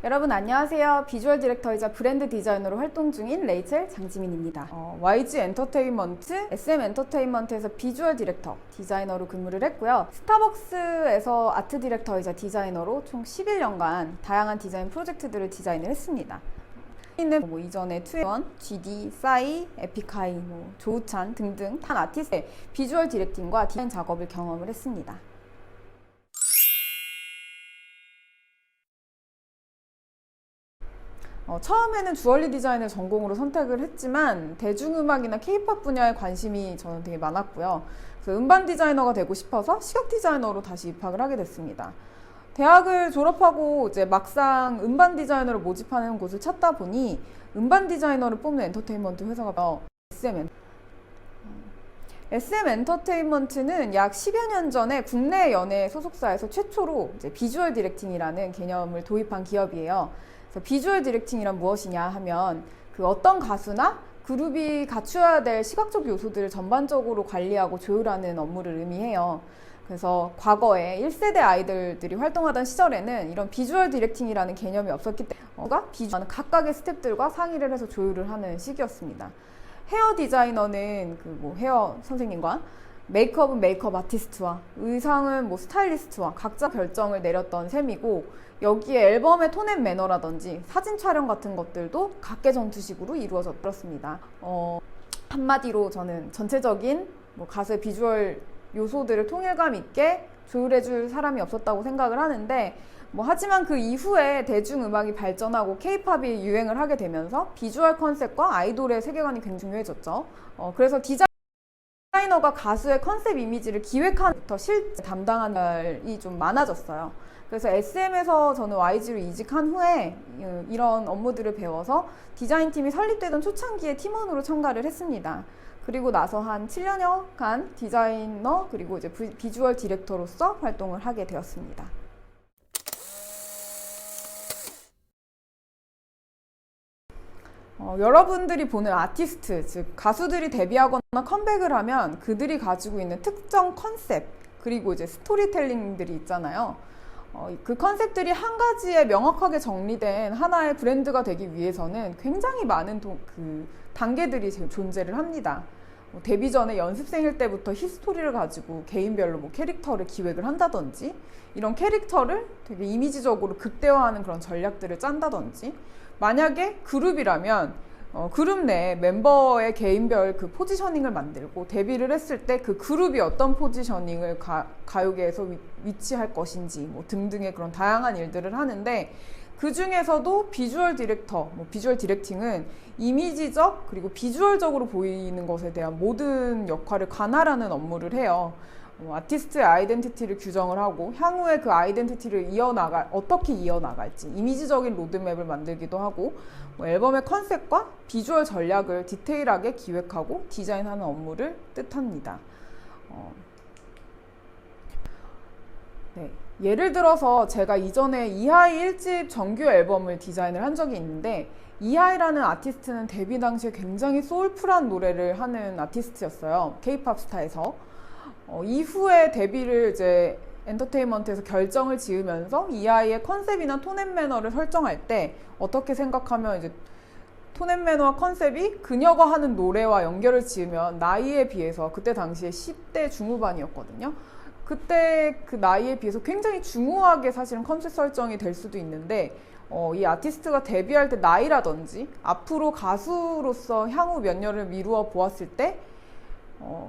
여러분 안녕하세요. 비주얼 디렉터이자 브랜드 디자이너로 활동 중인 레이첼 장지민입니다. YG 엔터테인먼트, SM 엔터테인먼트에서 비주얼 디렉터, 디자이너로 근무를 했고요. 스타벅스에서 아트 디렉터이자 디자이너로 총 11년간 다양한 디자인 프로젝트들을 디자인을 했습니다. 이전에 2NE1, GD, 싸이, 에픽하이, 조우찬 등등 한 아티스트의 비주얼 디렉팅과 디자인 작업을 경험을 했습니다. 처음에는 주얼리 디자인을 전공으로 선택을 했지만 대중음악이나 케이팝 분야에 관심이 저는 되게 많았고요. 그래서 음반 디자이너가 되고 싶어서 시각 디자이너로 다시 입학을 하게 됐습니다. 대학을 졸업하고 이제 막상 음반 디자이너를 모집하는 곳을 찾다 보니 음반 디자이너를 뽑는 엔터테인먼트 회사가 SM 엔터테인먼트는 약 10여 년 전에 국내 연예 소속사에서 최초로 이제 비주얼 디렉팅이라는 개념을 도입한 기업이에요. 그래서 비주얼 디렉팅이란 무엇이냐 하면 그 어떤 가수나 그룹이 갖추어야 될 시각적 요소들을 전반적으로 관리하고 조율하는 업무를 의미해요. 그래서 과거에 1세대 아이돌들이 활동하던 시절에는 이런 비주얼 디렉팅이라는 개념이 없었기 때문에 각각의 스텝들과 상의를 해서 조율을 하는 시기였습니다. 헤어 디자이너는 헤어 선생님과 메이크업은 메이크업 아티스트와 의상은 스타일리스트와 각자 결정을 내렸던 셈이고, 여기에 앨범의 톤 앤 매너라든지 사진 촬영 같은 것들도 각계 전투식으로 이루어졌습니다. 한마디로 저는 전체적인 가수의 비주얼 요소들을 통일감 있게 조율해줄 사람이 없었다고 생각을 하는데, 하지만 그 이후에 대중음악이 발전하고 케이팝이 유행을 하게 되면서 비주얼 컨셉과 아이돌의 세계관이 굉장히 중요해졌죠. 그래서 디자이너가 가수의 컨셉 이미지를 기획하는 부터 실제 담당하는 날이 좀 많아졌어요. 그래서 SM에서 저는 YG로 이직한 후에 이런 업무들을 배워서 디자인팀이 설립되던 초창기에 팀원으로 참가를 했습니다. 그리고 나서 한 7년여간 디자이너 그리고 이제 비주얼 디렉터로서 활동을 하게 되었습니다. 여러분들이 보는 아티스트, 즉 가수들이 데뷔하거나 컴백을 하면 그들이 가지고 있는 특정 컨셉 그리고 이제 스토리텔링들이 있잖아요. 그 컨셉들이 한 가지에 명확하게 정리된 하나의 브랜드가 되기 위해서는 굉장히 많은 단계들이 존재를 합니다. 데뷔 전에 연습생일 때부터 히스토리를 가지고 개인별로 캐릭터를 기획을 한다든지, 이런 캐릭터를 되게 이미지적으로 극대화하는 그런 전략들을 짠다든지, 만약에 그룹이라면 그룹 내 멤버의 개인별 그 포지셔닝을 만들고 데뷔를 했을 때 그 그룹이 어떤 포지셔닝을 가요계에서 위치할 것인지 등등의 그런 다양한 일들을 하는데, 그 중에서도 비주얼 디렉터, 비주얼 디렉팅은 이미지적 그리고 비주얼적으로 보이는 것에 대한 모든 역할을 관할하는 업무를 해요. 아티스트의 아이덴티티를 규정을 하고 향후에 그 아이덴티티를 어떻게 이어나갈지 이미지적인 로드맵을 만들기도 하고, 앨범의 컨셉과 비주얼 전략을 디테일하게 기획하고 디자인하는 업무를 뜻합니다. 네. 예를 들어서 제가 이전에 이하이 1집 정규 앨범을 디자인을 한 적이 있는데, 이하이라는 아티스트는 데뷔 당시에 굉장히 소울풀한 노래를 하는 아티스트였어요. K-팝 스타에서. 이후에 데뷔를 이제 엔터테인먼트에서 결정을 지으면서 이하이의 컨셉이나 톤 앤 매너를 설정할 때 어떻게 생각하면 이제 톤 앤 매너와 컨셉이 그녀가 하는 노래와 연결을 지으면 나이에 비해서, 그때 당시에 10대 중후반이었거든요. 그때 그 나이에 비해서 굉장히 중후하게 사실은 컨셉 설정이 될 수도 있는데, 이 아티스트가 데뷔할 때 나이라든지 앞으로 가수로서 향후 몇 년을 미루어 보았을 때,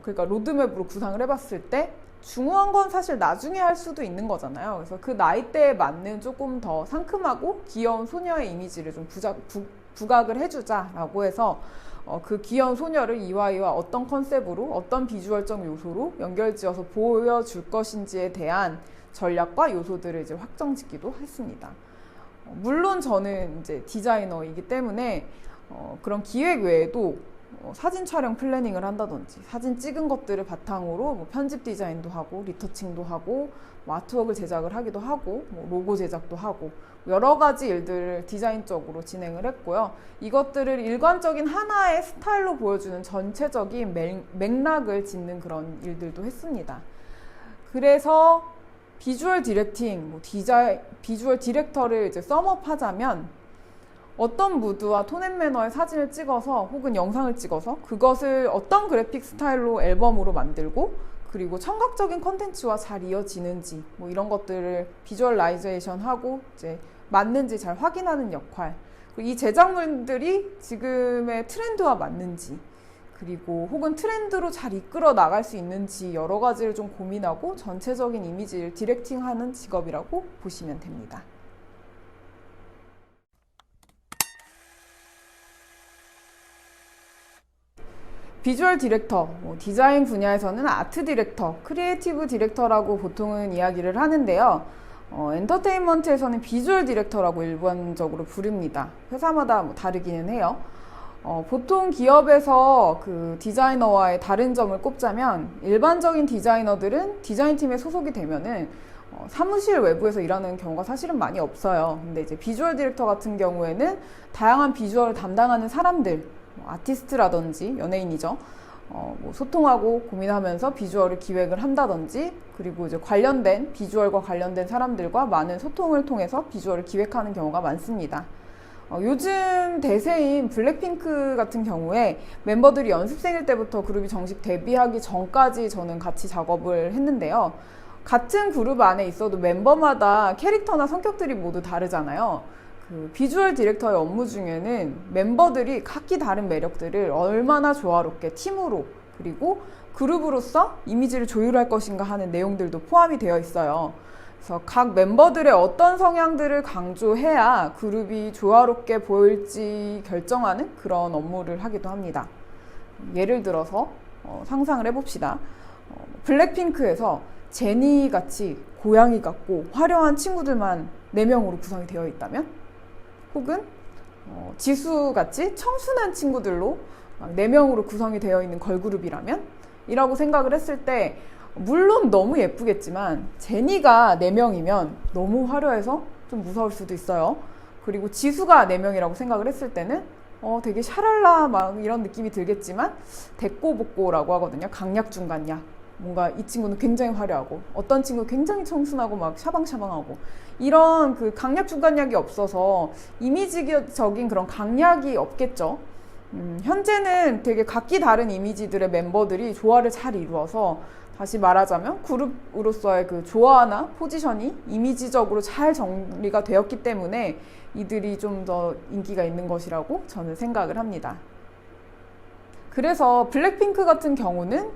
그러니까 로드맵으로 구상을 해봤을 때 중후한 건 사실 나중에 할 수도 있는 거잖아요. 그래서 그 나이대에 맞는 조금 더 상큼하고 귀여운 소녀의 이미지를 좀 부각을 해주자라고 해서 그 귀여운 소녀를 이와이와 어떤 컨셉으로 어떤 비주얼적 요소로 연결지어서 보여줄 것인지에 대한 전략과 요소들을 이제 확정짓기도 했습니다. 물론 저는 이제 디자이너이기 때문에 그런 기획 외에도 사진 촬영 플래닝을 한다든지, 사진 찍은 것들을 바탕으로 편집 디자인도 하고 리터칭도 하고 아트웍을 제작을 하기도 하고 로고 제작도 하고 여러 가지 일들을 디자인적으로 진행을 했고요. 이것들을 일관적인 하나의 스타일로 보여주는 전체적인 맥락을 짓는 그런 일들도 했습니다. 그래서 비주얼 디렉팅, 비주얼 디렉터를 이제 썸업하자면 어떤 무드와 톤 앤 매너의 사진을 찍어서 혹은 영상을 찍어서 그것을 어떤 그래픽 스타일로 앨범으로 만들고 그리고 청각적인 컨텐츠와 잘 이어지는지 뭐 이런 것들을 비주얼라이제이션 하고 이제 맞는지 잘 확인하는 역할, 그리고 이 제작물들이 지금의 트렌드와 맞는지 그리고 혹은 트렌드로 잘 이끌어 나갈 수 있는지 여러 가지를 좀 고민하고 전체적인 이미지를 디렉팅하는 직업이라고 보시면 됩니다. 비주얼 디렉터, 디자인 분야에서는 아트 디렉터, 크리에이티브 디렉터라고 보통은 이야기를 하는데요. 엔터테인먼트에서는 비주얼 디렉터라고 일반적으로 부릅니다. 회사마다 다르기는 해요. 보통 기업에서 그 디자이너와의 다른 점을 꼽자면 일반적인 디자이너들은 디자인팀에 소속이 되면은 사무실 외부에서 일하는 경우가 사실은 많이 없어요. 근데 이제 비주얼 디렉터 같은 경우에는 다양한 비주얼을 담당하는 사람들, 아티스트라든지 연예인이죠. 뭐 소통하고 고민하면서 비주얼을 기획을 한다든지 그리고 이제 관련된 비주얼과 관련된 사람들과 많은 소통을 통해서 비주얼을 기획하는 경우가 많습니다. 요즘 대세인 블랙핑크 같은 경우에 멤버들이 연습생일 때부터 그룹이 정식 데뷔하기 전까지 저는 같이 작업을 했는데요. 같은 그룹 안에 있어도 멤버마다 캐릭터나 성격들이 모두 다르잖아요. 그 비주얼 디렉터의 업무 중에는 멤버들이 각기 다른 매력들을 얼마나 조화롭게 팀으로 그리고 그룹으로서 이미지를 조율할 것인가 하는 내용들도 포함이 되어 있어요. 그래서 각 멤버들의 어떤 성향들을 강조해야 그룹이 조화롭게 보일지 결정하는 그런 업무를 하기도 합니다. 예를 들어서 상상을 해봅시다. 블랙핑크에서 제니 같이 고양이 같고 화려한 친구들만 4명으로 구성이 되어 있다면, 혹은 지수같이 청순한 친구들로 4명으로 구성이 되어 있는 걸그룹이라면 이라고 생각을 했을 때 물론 너무 예쁘겠지만 제니가 4명이면 너무 화려해서 좀 무서울 수도 있어요. 그리고 지수가 4명이라고 생각을 했을 때는 되게 샤랄라 막 이런 느낌이 들겠지만 대꼬복꼬라고 하거든요. 강약 중간약. 뭔가 이 친구는 굉장히 화려하고 어떤 친구는 굉장히 청순하고 막 샤방샤방하고 이런 그 강약 중간약이 없어서 이미지적인 그런 강약이 없겠죠. 현재는 되게 각기 다른 이미지들의 멤버들이 조화를 잘 이루어서 다시 말하자면 그룹으로서의 그 조화나 포지션이 이미지적으로 잘 정리가 되었기 때문에 이들이 좀 더 인기가 있는 것이라고 저는 생각을 합니다. 그래서 블랙핑크 같은 경우는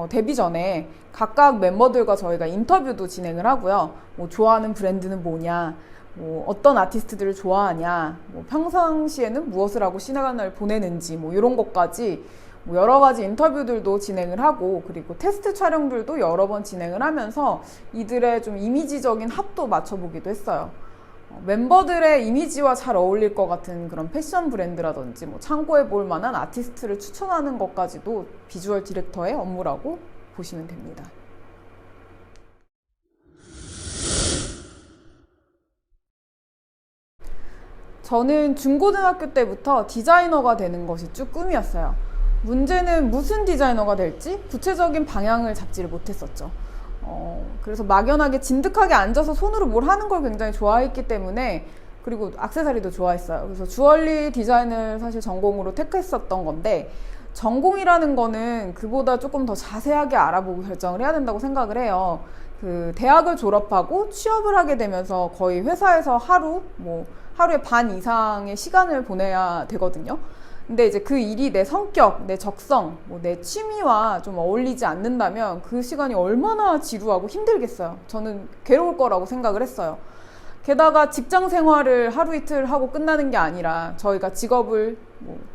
데뷔 전에 각각 멤버들과 저희가 인터뷰도 진행을 하고요. 뭐 좋아하는 브랜드는 뭐냐, 뭐 어떤 아티스트들을 좋아하냐, 뭐 평상시에는 무엇을 하고 시간을 보내는지 뭐 이런 것까지 뭐 여러 가지 인터뷰들도 진행을 하고 그리고 테스트 촬영들도 여러 번 진행을 하면서 이들의 좀 이미지적인 합도 맞춰보기도 했어요. 멤버들의 이미지와 잘 어울릴 것 같은 그런 패션 브랜드라든지 뭐 참고해 볼 만한 아티스트를 추천하는 것까지도 비주얼 디렉터의 업무라고 보시면 됩니다. 저는 중고등학교 때부터 디자이너가 되는 것이 쭉 꿈이었어요. 문제는 무슨 디자이너가 될지 구체적인 방향을 잡지를 못했었죠. 그래서 막연하게 진득하게 앉아서 손으로 뭘 하는 걸 굉장히 좋아했기 때문에, 그리고 액세서리도 좋아했어요. 그래서 주얼리 디자인을 사실 전공으로 택했었던 건데, 전공이라는 거는 그보다 조금 더 자세하게 알아보고 결정을 해야 된다고 생각을 해요. 그 대학을 졸업하고 취업을 하게 되면서 거의 회사에서 하루에 반 이상의 시간을 보내야 되거든요. 근데 이제 그 일이 내 성격, 내 적성, 내 취미와 좀 어울리지 않는다면 그 시간이 얼마나 지루하고 힘들겠어요. 저는 괴로울 거라고 생각을 했어요. 게다가 직장 생활을 하루 이틀 하고 끝나는 게 아니라 저희가 직업을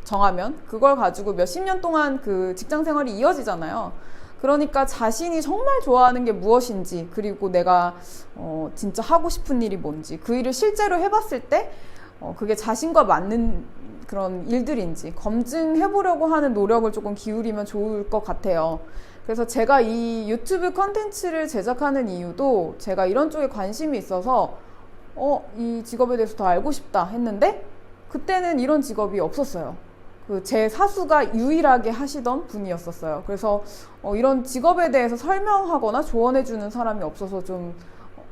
정하면 그걸 가지고 몇십 년 동안 그 직장 생활이 이어지잖아요. 그러니까 자신이 정말 좋아하는 게 무엇인지, 그리고 내가 진짜 하고 싶은 일이 뭔지, 그 일을 실제로 해봤을 때 그게 자신과 맞는 그런 일들인지 검증해보려고 하는 노력을 조금 기울이면 좋을 것 같아요. 그래서 제가 이 유튜브 컨텐츠를 제작하는 이유도 제가 이런 쪽에 관심이 있어서 이 직업에 대해서 더 알고 싶다 했는데 그때는 이런 직업이 없었어요. 그 제 사수가 유일하게 하시던 분이었었어요. 그래서 이런 직업에 대해서 설명하거나 조언해주는 사람이 없어서 좀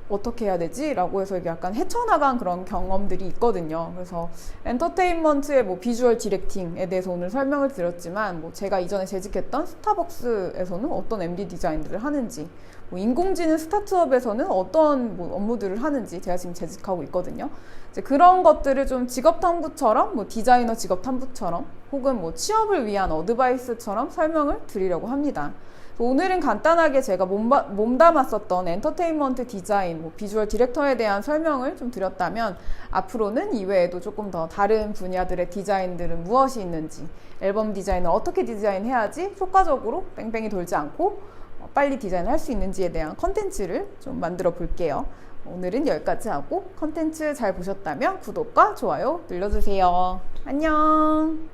어떻게 해야 되지? 라고 해서 이게 약간 헤쳐나간 그런 경험들이 있거든요. 그래서 엔터테인먼트의 뭐 비주얼 디렉팅에 대해서 오늘 설명을 드렸지만, 뭐 제가 이전에 재직했던 스타벅스에서는 어떤 MD 디자인들을 하는지, 뭐 인공지능 스타트업에서는 어떤 뭐 업무들을 하는지 제가 지금 재직하고 있거든요. 이제 그런 것들을 좀 직업 탐구처럼, 뭐 디자이너 직업 탐구처럼, 혹은 뭐 취업을 위한 어드바이스처럼 설명을 드리려고 합니다. 오늘은 간단하게 제가 몸담았었던 엔터테인먼트 디자인, 뭐 비주얼 디렉터에 대한 설명을 좀 드렸다면, 앞으로는 이외에도 조금 더 다른 분야들의 디자인들은 무엇이 있는지, 앨범 디자인을 어떻게 디자인해야지 효과적으로 뺑뺑이 돌지 않고 빨리 디자인을 할 수 있는지에 대한 컨텐츠를 좀 만들어 볼게요. 오늘은 여기까지 하고, 컨텐츠 잘 보셨다면 구독과 좋아요 눌러주세요. 안녕.